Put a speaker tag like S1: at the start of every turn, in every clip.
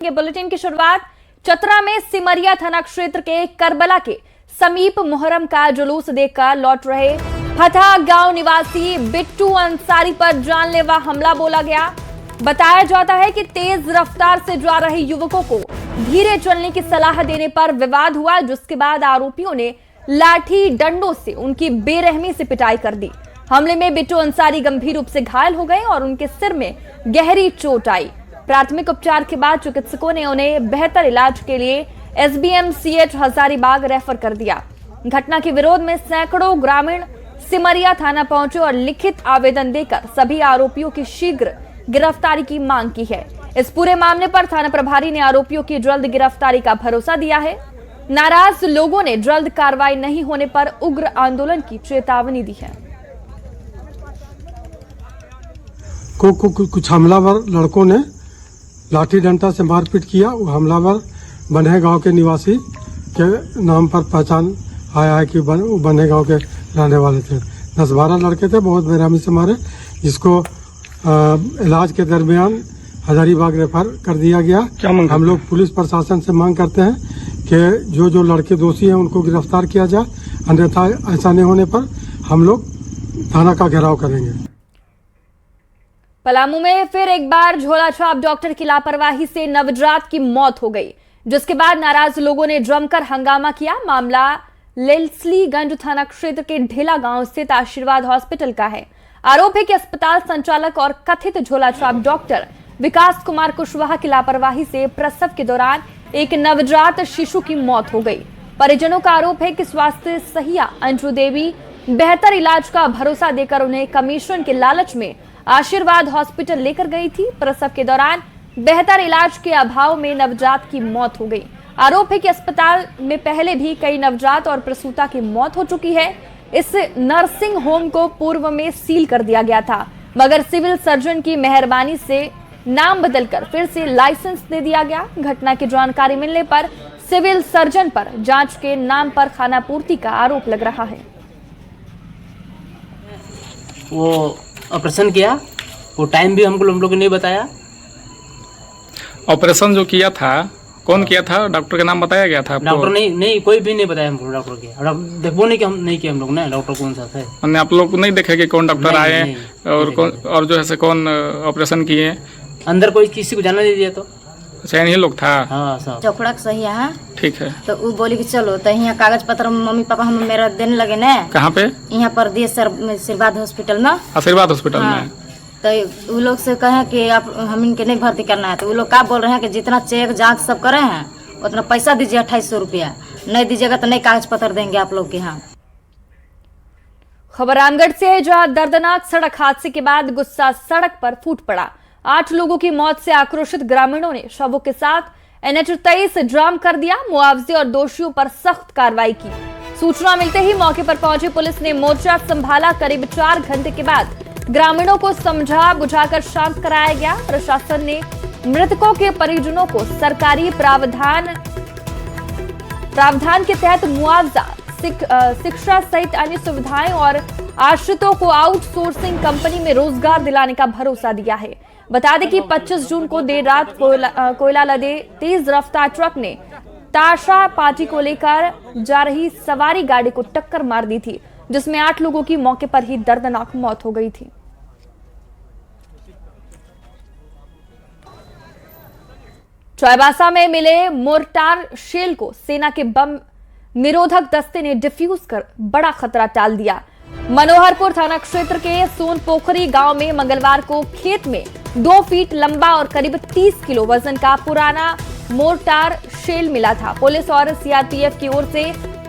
S1: ये बुलेटिन की शुरुआत चतरा में सिमरिया थाना क्षेत्र के करबला के समीप मुहर्रम का जुलूस देखकर लौट रहे फतह गांव निवासी बिट्टू अंसारी पर जानलेवा हमला बोला गया। बताया जाता है कि तेज रफ्तार से जा रहे युवकों को धीरे चलने की सलाह देने पर विवाद हुआ, जिसके बाद आरोपियों ने लाठी डंडों से उनकी बेरहमी से पिटाई कर दी। हमले में बिट्टू अंसारी गंभीर रूप से घायल हो गए और उनके सिर में गहरी चोट आई। प्राथमिक उपचार के बाद चिकित्सकों ने उन्हें बेहतर इलाज के लिए SBMCH हजारीबाग रेफर कर दिया। घटना के विरोध में सैकड़ों ग्रामीण सिमरिया थाना पहुंचे और लिखित आवेदन देकर सभी आरोपियों की शीघ्र गिरफ्तारी की मांग की है। इस पूरे मामले पर थाना प्रभारी ने आरोपियों की जल्द गिरफ्तारी का भरोसा दिया है। नाराज लोगों ने जल्द कार्रवाई नहीं होने पर उग्र आंदोलन की चेतावनी दी है।
S2: कुछ हमलावर लड़कों ने लाठी डंडा से मारपीट किया। वो हमलावर बन्हे गांव के निवासी के नाम पर पहचान आया है कि बन्हे गांव के रहने वाले थे। 10-12 लड़के थे, बहुत बेरहमी से मारे, जिसको इलाज के दरमियान हजारीबाग रेफर कर दिया गया। हम लोग पुलिस प्रशासन से मांग करते हैं कि जो लड़के दोषी हैं उनको गिरफ्तार किया जाए, अन्यथा ऐसा नहीं होने पर हम लोग थाना का घेराव करेंगे।
S1: पलामू में फिर एक बार झोलाछाप डॉक्टर की लापरवाही से नवजात की मौत हो गई, जिसके बाद नाराज लोगों ने जमकर हंगामा किया। मामला लेस्लीगंज थाना क्षेत्र के ढेला गांव स्थित आशीर्वाद हॉस्पिटल का है। आरोप है कि अस्पताल संचालक और कथित झोलाछाप डॉक्टर विकास कुमार कुशवाहा की लापरवाही से प्रसव के दौरान एक नवजात शिशु की मौत हो गई। परिजनों का आरोप है कि स्वास्थ्य सहिया अंजू देवी बेहतर इलाज का भरोसा देकर उन्हें कमीशन के लालच में आशीर्वाद हॉस्पिटल लेकर गई थी। प्रसव के दौरान बेहतर इलाज के अभाव में नवजात की मौत हो गई। आरोप है कि अस्पताल में पहले भी कई नवजात और प्रसूता की मौत हो चुकी है। इस नर्सिंग होम को पूर्व में सील कर दिया गया था, मगर सिविल सर्जन की मेहरबानी से नाम बदलकर फिर से लाइसेंस दे दिया गया। घटना की जानकारी मिलने पर सिविल सर्जन पर जांच के नाम पर खानापूर्ति का आरोप लग रहा है।
S3: वो ऑपरेशन किया, वो टाइम भी हम लोग ने नहीं बताया।
S4: ऑपरेशन जो किया था, कौन किया था? डॉक्टर का नाम बताया गया था आपको?
S3: डॉक्टर नहीं कोई भी नहीं बताया हमको। डॉक्टर के देखो नहीं कि हम नहीं किया हम लोग ने। डॉक्टर कौन सा था?
S4: हमने आप लोग को नहीं देखे कि कौन डॉक्टर आए और कौन और जो है कौन ऑपरेशन किए?
S3: अंदर कोई किसी को जाना नहीं दिया तो
S4: चैन ही लोग था।
S3: हाँ सब
S5: चौकड़ा सही है।
S4: ठीक है,
S5: तो वो बोली कि चलो, तो यहाँ कागज पत्र मम्मी पापा हम मेरा देने लगे न।
S4: कहाँ पे?
S5: यहाँ पर दिए आशीर्वाद हॉस्पिटल में।
S4: आशीर्वाद हॉस्पिटल में।
S5: तो वो लोग से कहे कि आप हम इनके नहीं भर्ती करना है। तो वो लोग क्या बोल रहे हैं कि जितना चेक जांच सब करे हैं उतना पैसा दीजिए, 2800 रुपया। नहीं दीजिएगा तो नहीं कागज पत्र देंगे आप लोग के यहाँ।
S1: खबर रामगढ़ से है, जहां दर्दनाक सड़क हादसे के बाद गुस्सा सड़क पर फूट पड़ा। 8 लोगों की मौत से आक्रोशित ग्रामीणों ने शवों के साथ NH23 जाम कर दिया। मुआवजे और दोषियों पर सख्त कार्रवाई की। सूचना मिलते ही मौके पर पहुंची पुलिस ने मोर्चा संभाला। करीब 4 घंटे के बाद ग्रामीणों को समझा बुझाकर शांत कराया गया। प्रशासन ने मृतकों के परिजनों को सरकारी प्रावधान के तहत मुआवजा, शिक्षा सहित अन्य सुविधाएं और आश्रितों को आउटसोर्सिंग कंपनी में रोजगार दिलाने का भरोसा दिया है। बता दें कि 25 जून को देर रात कोयला लदे तेज रफ्तार ट्रक ने ताशा पार्टी को लेकर जा रही सवारी गाड़ी को टक्कर मार दी थी, जिसमें 8 लोगों की मौके पर ही दर्दनाक मौत हो गई थी। चाईबासा में मिले मोर्टार शेल को सेना के बम निरोधक दस्ते ने डिफ्यूज कर बड़ा खतरा टाल दिया। मनोहरपुर थाना क्षेत्र के सोनपोखरी गांव में मंगलवार को खेत में 2 फीट लंबा और करीब 30 किलो वजन का पुराना मोर्टार शेल मिला था। पुलिस और CRPF की ओर से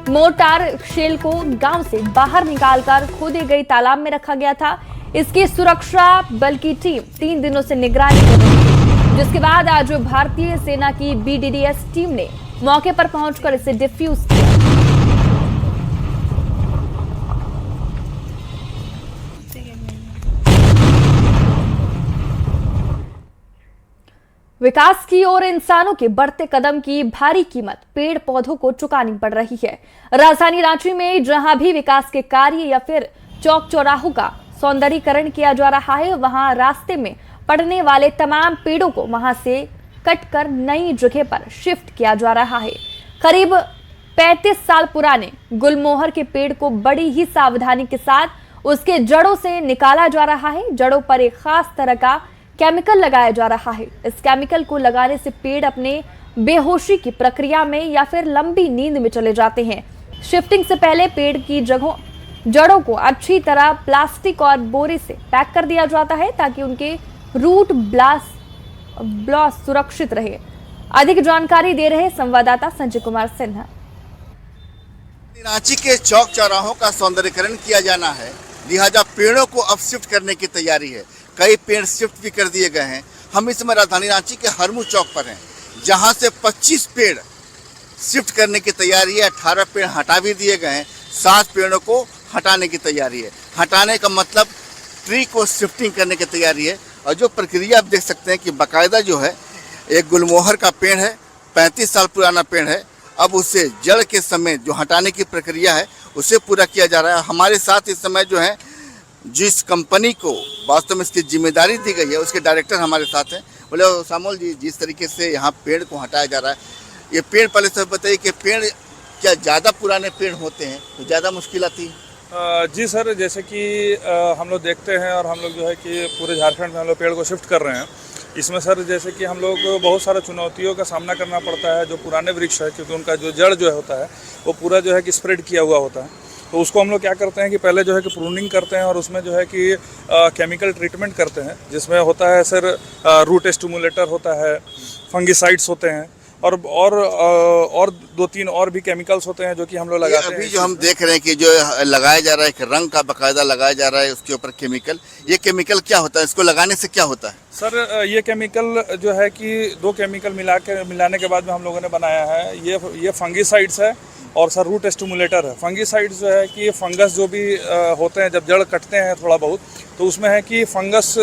S1: मोर्टार शेल को गांव से बाहर निकालकर खोदे गए तालाब में रखा गया था। इसकी सुरक्षा बल की टीम 3 दिनों से निगरानी कर रही थी, जिसके बाद आज भारतीय सेना की BDDS टीम ने मौके पर पहुंचकर इसे डिफ्यूज किया। विकास की ओर इंसानों के बढ़ते कदम की भारी कीमत पेड़ पौधों को चुकानी पड़ रही है। राजधानी रांची में जहां भी विकास के कार्य या फिर चौक चौराहों का सौंदर्यीकरण किया जा रहा है, वहां रास्ते में पड़ने वाले तमाम पेड़ों को वहां से कट कर नई जगह पर शिफ्ट किया जा रहा है। करीब 35 साल पुराने गुलमोहर के पेड़ को बड़ी ही सावधानी के साथ उसके जड़ों से निकाला जा रहा है। जड़ों पर एक खास तरह का केमिकल लगाया जा रहा है। इस केमिकल को लगाने से पेड़ अपने बेहोशी की प्रक्रिया में या फिर लंबी नींद में चले जाते हैं। शिफ्टिंग से पहले पेड़ की जड़ों को अच्छी तरह प्लास्टिक और बोरे से पैक कर दिया जाता है ताकि उनके रूट ब्लॉस सुरक्षित रहे। अधिक जानकारी दे रहे संवाददाता संजय कुमार सिन्हा।
S6: रांची के चौक चौराहों का सौंदर्यीकरण किया जाना है, लिहाजा पेड़ों को अब शिफ्ट करने की तैयारी है। कई पेड़ शिफ्ट भी कर दिए गए हैं। हम इस समय राजधानी रांची के हरमू चौक पर हैं, जहां से 25 पेड़ शिफ्ट करने की तैयारी है। 18 पेड़ हटा भी दिए गए हैं, 7 पेड़ों को हटाने की तैयारी है। हटाने का मतलब ट्री को शिफ्टिंग करने की तैयारी है। और जो प्रक्रिया आप देख सकते हैं कि बाकायदा जो है, एक गुलमोहर का पेड़ है, 35 साल पुराना पेड़ है। अब उसे जड़ के समय जो हटाने की प्रक्रिया है उसे पूरा किया जा रहा है। हमारे साथ इस समय जो है, जिस कंपनी को वास्तव में इसकी जिम्मेदारी दी गई है, उसके डायरेक्टर हमारे साथ हैं। बोले सामोल जी, जिस तरीके से यहाँ पेड़ को हटाया जा रहा है, ये पेड़ पहले से बताइए कि पेड़ क्या ज़्यादा पुराने पेड़ होते हैं तो ज़्यादा मुश्किल आती है?
S7: जी सर, जैसे कि हम लोग देखते हैं और हम लोग जो है कि पूरे झारखंड में हम लोग पेड़ को शिफ्ट कर रहे हैं। इसमें सर जैसे कि हम लोग बहुत सारे चुनौतियों का सामना करना पड़ता है। जो पुराने वृक्ष है, क्योंकि उनका जो जड़ जो होता है वो पूरा जो है कि स्प्रेड किया हुआ होता है, तो उसको हम लोग क्या करते हैं कि पहले जो है कि प्रूनिंग करते हैं और उसमें जो है कि केमिकल ट्रीटमेंट करते हैं, जिसमें होता है सर रूट स्टिमुलेटर होता है, फंगिसाइड्स होते हैं और 2-3 और भी केमिकल्स होते हैं जो कि हम लोग लगाते हैं।
S6: अभी जो हम देख रहे हैं कि जो लगाया जा रहा है, एक रंग का बाकायदा लगाया जा रहा है उसके ऊपर केमिकल, ये केमिकल क्या होता है? इसको लगाने से क्या होता है?
S7: सर ये केमिकल जो है कि 2 केमिकल मिलाने के बाद में हम लोगों ने बनाया है। ये फंगिसाइड्स है और सर रूट स्टिमुलेटर है। फंगिसाइड्स जो है कि फंगस जो भी होते हैं, जब जड़ कटते हैं थोड़ा बहुत, तो उसमें है कि फंगस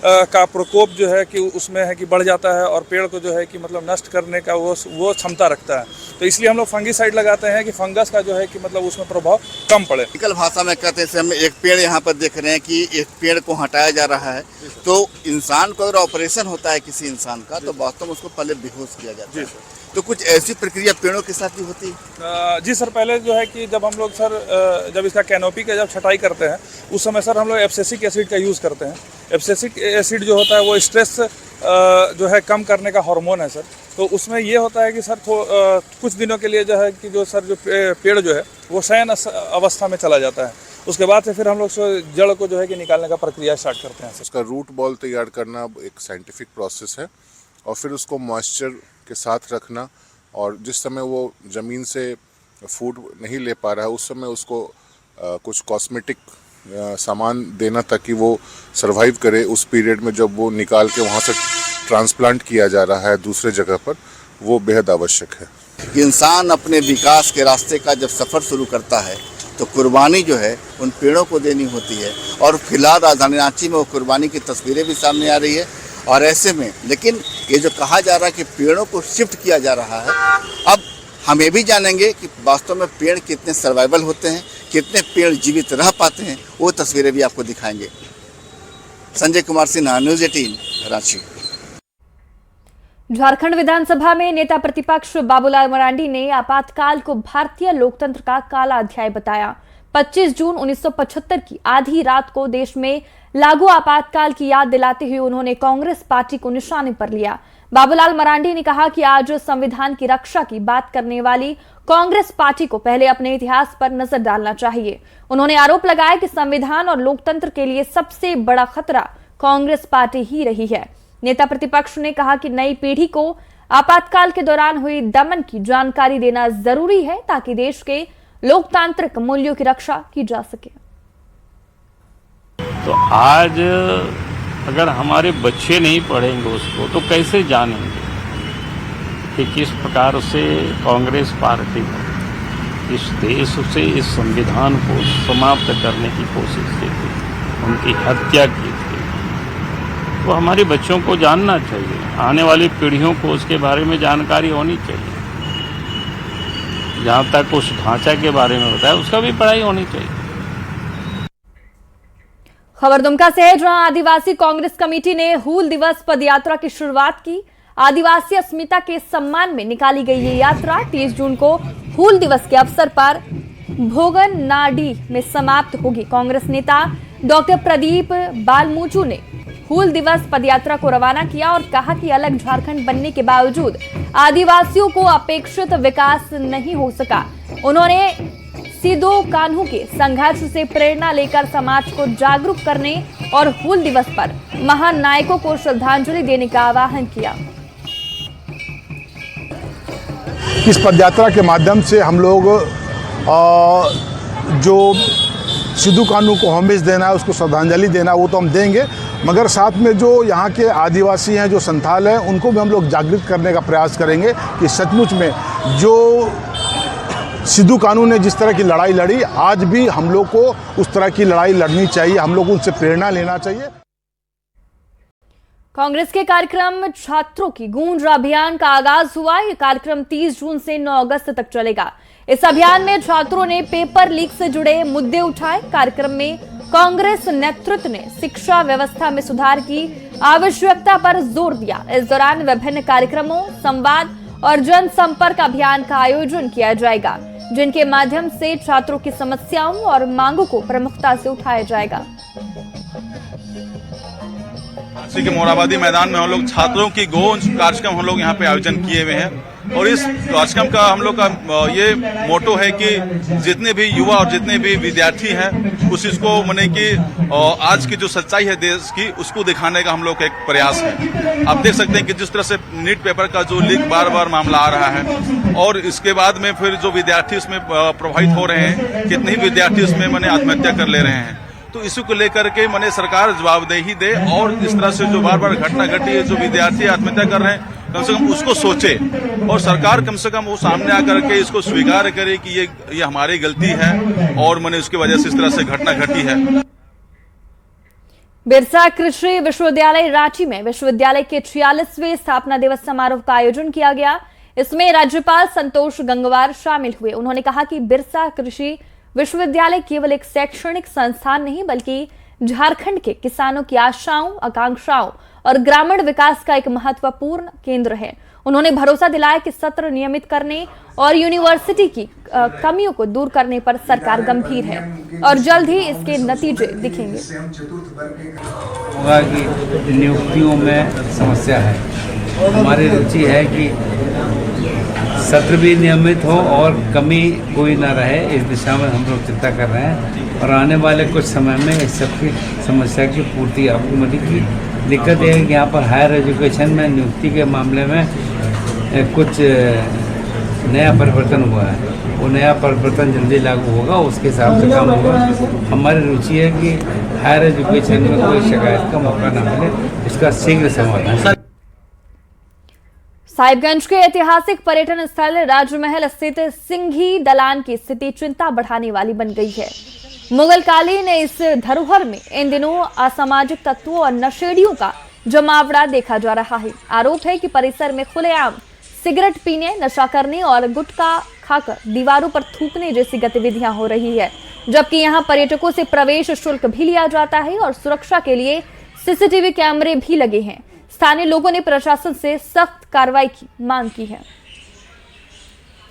S7: का प्रकोप जो है कि उसमें है कि बढ़ जाता है और पेड़ को जो है कि मतलब नष्ट करने का वो क्षमता रखता है। तो इसलिए हम लोग फंगिसाइड लगाते हैं कि फंगस का जो है कि मतलब उसमें प्रभाव कम पड़े।
S6: टेक्निकल भाषा में कहते हैं, हम एक पेड़ यहाँ पर देख रहे हैं कि एक पेड़ को हटाया जा रहा है। तो इंसान को अगर ऑपरेशन होता है किसी इंसान का, तो वास्तव में उसको पहले बेहोश किया जाता है। तो कुछ ऐसी प्रक्रिया पेड़ों के साथ भी होती है?
S7: जी सर, पहले जो है कि जब हम लोग सर जब इसका कैनोपी का जब छटाई करते हैं, उस समय सर हम लोग एब्सिसिक एसिड का यूज़ करते हैं। एब्सिसिक एसिड जो होता है वो स्ट्रेस जो है कम करने का हार्मोन है सर। तो उसमें ये होता है कि सर कुछ दिनों के लिए जो है कि जो सर जो पेड़ जो है वो शयन अवस्था में चला जाता है। उसके बाद से फिर हम लोग जड़ को जो है कि निकालने का प्रक्रिया स्टार्ट करते हैं।
S8: उसका रूट बॉल तैयार करना एक साइंटिफिक प्रोसेस है और फिर उसको मॉइस्चर के साथ रखना, और जिस समय वो ज़मीन से फूड नहीं ले पा रहा है उस समय उसको कुछ कॉस्मेटिक सामान देना ताकि वो सरवाइव करे उस पीरियड में। जब वो निकाल के वहाँ से ट्रांसप्लांट किया जा रहा है दूसरे जगह पर, वो बेहद आवश्यक है।
S6: इंसान अपने विकास के रास्ते का जब सफ़र शुरू करता है तो कुर्बानी जो है उन पेड़ों को देनी होती है। और फिलहाल राजधानी रांची में वो कुर्बानी की तस्वीरें भी सामने आ रही है। और ऐसे में लेकिन ये जो कहा जा रहा है कि पेड़ों को शिफ्ट किया जा रहा है, अब हम ये भी जानेंगे कि वास्तव में पेड़ कितने सर्वाइवल होते हैं, कितने पेड़ जीवित रह पाते हैं, वो तस्वीरें भी आपको दिखाएंगे। संजय कुमार सिन्हा, न्यूज़ 18 रांची।
S1: झारखंड विधानसभा में नेता प्रतिपक्ष बाबूलाल मरांडी ने आपातकाल को भारतीय लोकतंत्र का काला अध्याय बताया। 25 जून 1975 की आधी रात को देश में लागू आपातकाल की याद दिलाते हुए उन्होंने कांग्रेस पार्टी को निशाने पर लिया। बाबूलाल मरांडी ने कहा कि आज संविधान की रक्षा की बात करने वाली कांग्रेस पार्टी को पहले अपने इतिहास पर नजर डालना चाहिए। उन्होंने आरोप लगाया कि संविधान और लोकतंत्र के लिए सबसे बड़ा खतरा कांग्रेस पार्टी ही रही है। नेता प्रतिपक्ष ने कहा कि नई पीढ़ी को आपातकाल के दौरान हुई दमन की जानकारी देना जरूरी है ताकि देश के लोकतांत्रिक मूल्यों की रक्षा की जा सके।
S9: तो आज अगर हमारे बच्चे नहीं पढ़ेंगे उसको तो कैसे जानेंगे कि किस प्रकार से कांग्रेस पार्टी ने इस देश से इस संविधान को समाप्त करने की कोशिश की थी, उनकी हत्या की थी। तो हमारे बच्चों को जानना चाहिए, आने वाली पीढ़ियों को उसके बारे में जानकारी होनी चाहिए। जहाँ तक उस ढांचा के बारे में बताया उसका भी पढ़ाई होनी चाहिए।
S1: खबर दुमका से है, जहां आदिवासी कांग्रेस कमेटी ने हूल दिवस पदयात्रा की शुरुआत की। आदिवासी अस्मिता के सम्मान में निकाली गई ये यात्रा 30 जून को हूल दिवस के अवसर पर भोगनाडी में समाप्त होगी। कांग्रेस नेता डॉक्टर प्रदीप बालमूचू ने हूल दिवस पदयात्रा को रवाना किया और कहा कि अलग झारखंड बनने के बावजूद आदिवासियों को अपेक्षित विकास नहीं हो सका। उन्होंने सिदो कान्हू के संघर्ष से प्रेरणा लेकर समाज को जागरूक करने और हूल दिवस पर महान नायकों को श्रद्धांजलि देने का आह्वान किया।
S10: इस पदयात्रा के माध्यम से हम लोग जो सिद्धू कान्हू को होमेज देना है, उसको श्रद्धांजलि देना है, वो तो हम देंगे, मगर साथ में जो यहाँ के आदिवासी हैं, जो संथाल हैं, उनको भी हम लोग जागृत करने का प्रयास करेंगे कि सचमुच में जो सिद्धू कान्हू ने जिस तरह की लड़ाई लड़ी, आज भी हम लोग को उस तरह की लड़ाई लड़नी चाहिए, हम लोग उनसे प्रेरणा लेना चाहिए।
S1: कांग्रेस के कार्यक्रम छात्रों की गूंज अभियान का आगाज हुआ। यह कार्यक्रम 30 जून से 9 अगस्त तक चलेगा। इस अभियान में छात्रों ने पेपर लीक से जुड़े मुद्दे उठाए। कार्यक्रम में कांग्रेस नेतृत्व ने शिक्षा व्यवस्था में सुधार की आवश्यकता पर जोर दिया। इस दौरान विभिन्न कार्यक्रमों, संवाद और जनसंपर्क अभियान का आयोजन किया जाएगा, जिनके माध्यम से छात्रों की समस्याओं और मांगों को प्रमुखता से उठाया जाएगा।
S11: रांची के मोराबादी मैदान में हम लोग छात्रों की गूंज कार्यक्रम हम लोग यहाँ पे आयोजन किए हुए हैं और इस कार्यक्रम का हम लोग का ये मोटो है कि जितने भी युवा और जितने भी विद्यार्थी हैं उस इसको माने कि आज की जो सच्चाई है देश की, उसको दिखाने का हम लोग का एक प्रयास है। आप देख सकते हैं कि जिस तरह से नीट पेपर का जो लीक बार बार मामला आ रहा है और इसके बाद में फिर जो विद्यार्थी उसमें प्रभावित हो रहे हैं, कितने ही विद्यार्थी उसमें माने आत्महत्या कर ले रहे हैं, तो इसी को लेकर के माने सरकार जवाबदेही दे और इस तरह से जो बार बार घटना घटी है, जो विद्यार्थी आत्महत्या कर रहे हैं, कम से कम उसको सोचे और सरकार कम से कम वो सामने आकर के इसको स्वीकार करे कि ये हमारी गलती है और माने उसकी वजह से इस तरह से घटना घटी है।
S1: बिरसा कृषि विश्वविद्यालय रांची में विश्वविद्यालय के 46वें स्थापना दिवस समारोह का आयोजन किया गया। इसमें राज्यपाल संतोष गंगवार शामिल हुए। उन्होंने कहा कि बिरसा कृषि विश्वविद्यालय केवल एक शैक्षणिक संस्थान नहीं बल्कि झारखंड के किसानों की आशाओं, आकांक्षाओं और ग्रामीण विकास का एक महत्वपूर्ण केंद्र है। उन्होंने भरोसा दिलाया कि सत्र नियमित करने और यूनिवर्सिटी की कमियों को दूर करने पर सरकार गंभीर है और जल्द ही इसके नतीजे दिखेंगे।
S12: होगा कि नियुक्तियों में समस्या है, हमारी रुचि है कि सत्र भी नियमित हो और कमी कोई ना रहे, इस दिशा में हम लोग चिंता कर रहे हैं और आने वाले कुछ समय में इस सबकी समस्या की पूर्ति आपको मिलेगी। दिक्कत यह है कि यहाँ पर हायर एजुकेशन में नियुक्ति के मामले में कुछ नया परिवर्तन हुआ है, वो नया परिवर्तन जल्दी लागू होगा, उसके हिसाब से काम होगा। हमारी रुचि है कि हायर एजुकेशन में कोई शिकायत का मौका न मिले, इसका शीघ्र समाधान।
S1: साहिबगंज के ऐतिहासिक पर्यटन स्थल राजमहल स्थित सिंघी दलान की स्थिति चिंता बढ़ाने वाली बन गई है। मुगलकालीन इस धरोहर में इन दिनों असामाजिक तत्वों और नशेड़ियों का जमावड़ा देखा जा रहा है। आरोप है कि परिसर में खुलेआम सिगरेट पीने, नशा करने और गुटखा खाकर दीवारों पर थूकने जैसी गतिविधियां हो रही है, जबकि यहां पर्यटकों से प्रवेश शुल्क भी लिया जाता है और सुरक्षा के लिए सीसीटीवी कैमरे भी लगे हैं। स्थानीय लोगों ने प्रशासन से सख्त कार्रवाई की मांग की है।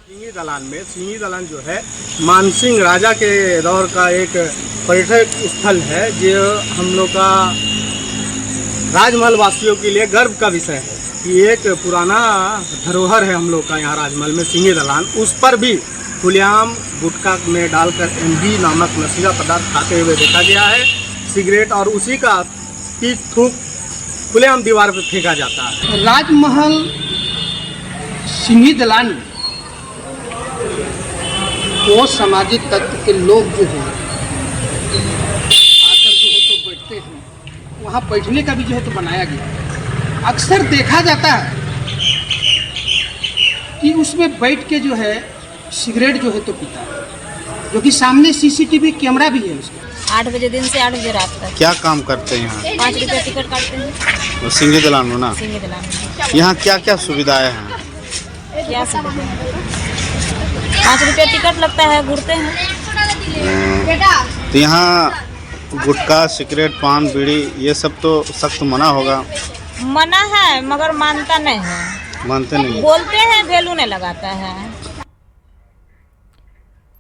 S13: सिंघी दलान जो है मानसिंह राजा के दौर का एक पर्यटक स्थल है, जो हम लोग का राजमहल वासियों के लिए गर्व का विषय है कि एक पुराना धरोहर है हम लोग का यहाँ राजमहल में सिंघी दलान। उस पर भी खुलेआम गुटखा में डालकर एमडी नामक नशीला पदार्थ खाते हुए देखा गया है। सिगरेट और उसी का पीक थूक खुलेआम दीवार पर फेंका जाता है।
S14: राजमहल सिंघी दलान में वो सामाजिक तत्व के लोग जो हैं आकर जो है तो बैठते हैं, वहाँ बैठने का भी जो है तो बनाया गया। अक्सर देखा जाता है कि उसमें बैठ के जो है सिगरेट जो है तो पीता है, जो कि सामने सीसीटीवी कैमरा भी है उसका।
S5: 8 बजे दिन से 8 बजे रात तक।
S15: क्या काम करते हैं यहाँ?
S5: 5 रुपये टिकट काटते हैं।
S15: सिंघी दलान में ना?
S5: सिंघी दलान में।
S15: यहाँ क्या क्या सुविधाएं हैं?
S5: क्या सुविधा है? 5 रुपये टिकट लगता है, घूरते हैं।
S15: तो यहाँ गुटखा, सिगरेट, पान, बीड़ी ये सब तो सख्त मना होगा।
S16: मना है मगर मानता नहीं है,
S15: मानते नहीं।
S16: बोलते हैं वैल्यू नहीं लगाता है।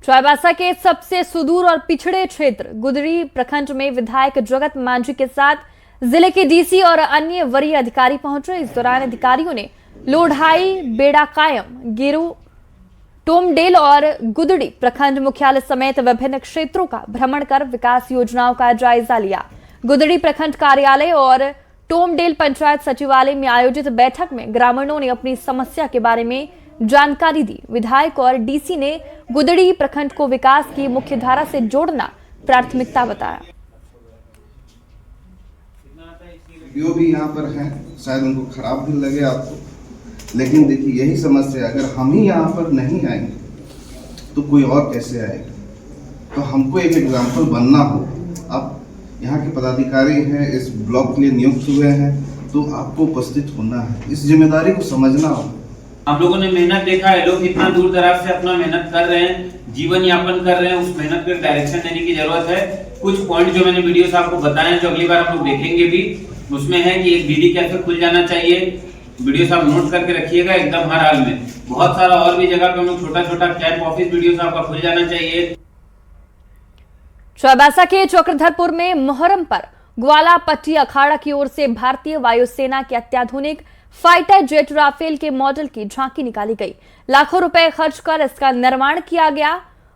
S1: चाईबासा के सबसे सुदूर और पिछड़े क्षेत्र गुदड़ी प्रखंड में विधायक जगत मांझी के साथ जिले के डीसी और अन्य वरीय अधिकारी पहुंचे। इस दौरान अधिकारियों ने लोढ़ाई, बेड़ाकायम, गिरु, टोमडेल और गुदड़ी प्रखंड मुख्यालय समेत विभिन्न क्षेत्रों का भ्रमण कर विकास योजनाओं का जायजा लिया। गुदड़ी प्रखंड कार्यालय और टोमडेल पंचायत सचिवालय में आयोजित बैठक में ग्रामीणों ने अपनी समस्या के बारे में जानकारी दी। विधायक और डीसी ने गुदड़ी प्रखंड को विकास की मुख्य धारा से जोड़ना प्राथमिकता बताया।
S17: वीडियो भी यहाँ पर है, शायद उनको खराब भी लगे आपको, लेकिन देखिए यही समस्या, अगर हम ही यहाँ पर नहीं आएंगे तो कोई और कैसे आएगा। तो हमको एक एग्जाम्पल बनना हो। अब यहाँ के पदाधिकारी हैं, इस ब्लॉक के लिए नियुक्त हुए हैं, तो आपको उपस्थित होना है, इस जिम्मेदारी को समझना हो।
S18: हम लोगों ने मेहनत देखा है, लोग कितना दूर दराज से अपना मेहनत कर रहे हैं, जीवन यापन कर रहे हैं, उस मेहनत को डायरेक्शन देने की जरूरत है। कुछ पॉइंट जो मैंने वीडियो से आपको बताए हैं, जो अगली बार हम लोग देखेंगे भी, उसमें है कि एक डीडी कैफे खुल जाना चाहिए। वीडियो से आप नोट करके रखिएगा एकदम हर हाल में। बहुत सारा और भी जगह पे हम लोग छोटा छोटा कैंप ऑफिस वीडियो से आपका खुल जाना चाहिए।
S1: चाईबासा के चक्रधरपुर में मुहर्रम पर ग्वाला पट्टी अखाड़ा की ओर से भारतीय वायुसेना के अत्याधुनिक फाइटर जेट राफेल के मॉडल की झांकी निकाली गई। लाखों रुपए खर्च कर इसका निर्माण किया गया।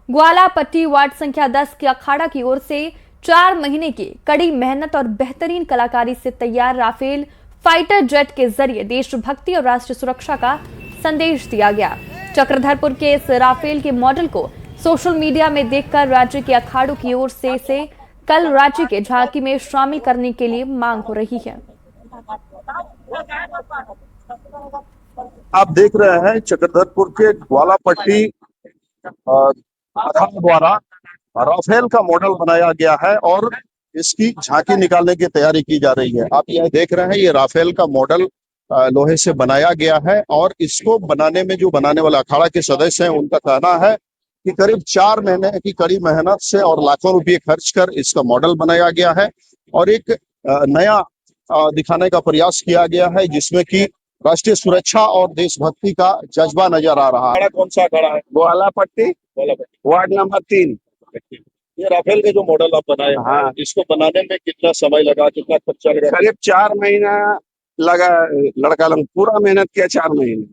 S1: ग्वाला पट्टी वार्ड संख्या 10 के अखाड़ा की ओर से 4 महीने की कड़ी मेहनत और बेहतरीन कलाकारी से तैयार राफेल फाइटर जेट के जरिए देशभक्ति और राष्ट्रीय सुरक्षा का संदेश दिया गया। चक्रधरपुर के इस राफेल के मॉडल को सोशल मीडिया में देखकर राज्य के अखाड़ों की ओर से इसे कल राज्य के झांकी में शामिल करने के लिए मांग हो रही है।
S19: आप देख रहे हैं चक्रधरपुर के ग्वालापट्टी द्वारा राफेल का मॉडल बनाया गया है और इसकी झांकी निकालने की तैयारी की जा रही है। आप यह देख रहे हैं, ये राफेल का मॉडल लोहे से बनाया गया है और इसको बनाने में जो बनाने वाले अखाड़ा के सदस्य हैं उनका कहना है कि करीब 4 महीने की कड़ी मेहनत से और लाखों रुपए खर्च कर इसका मॉडल बनाया गया है और एक नया दिखाने का प्रयास किया गया है जिसमें कि राष्ट्रीय सुरक्षा और देशभक्ति का जज्बा नजर आ रहा है। कौन सा अखाड़ा है? Gwalapatti ward number 3। ये राफेल के जो मॉडल आप बनाए, हाँ, इसको बनाने में कितना समय लगा, कितना खर्चा लगा? करीब 4 महीना लगा। लड़का लोग पूरा मेहनत किया 4 महीने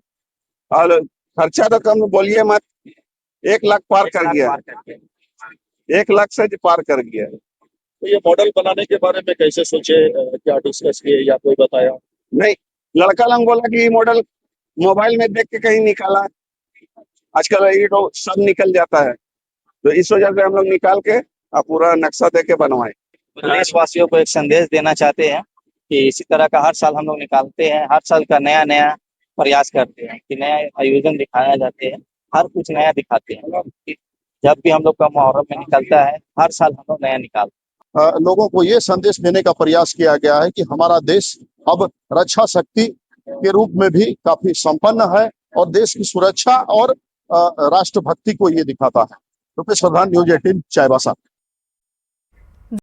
S19: और खर्चा तो कम बोलिए मत, 1 लाख पार कर गया, 1 लाख से पार कर गया। तो ये मॉडल बनाने के बारे में कैसे सोचे, क्या डिस्कस किए या कोई बताया? नहीं, लड़का लोग बोला कि ये मॉडल मोबाइल में देख के कहीं निकाला, आजकल ये तो सब निकल जाता है, तो इस वजह से हम लोग निकाल के पूरा नक्शा दे के बनवाए।
S20: देशवासियों को एक संदेश देना चाहते हैं कि इसी तरह का हर साल हम लोग निकालते हैं, हर साल का नया नया प्रयास करते हैं कि नया आयोजन दिखाया जाते हैं, हर कुछ नया दिखाते हैं। जब भी हम लोग का मुहर्रम में निकलता है, हर साल हम लोग नया निकालते हैं।
S19: लोगों को ये संदेश देने का प्रयास किया गया है कि हमारा देश अब रक्षा शक्ति के रूप में भी काफी संपन्न है और देश की सुरक्षा और राष्ट्रभक्ति को ये दिखाता है। रुपेश प्रधान, न्यूज़ 18 चाईबासा।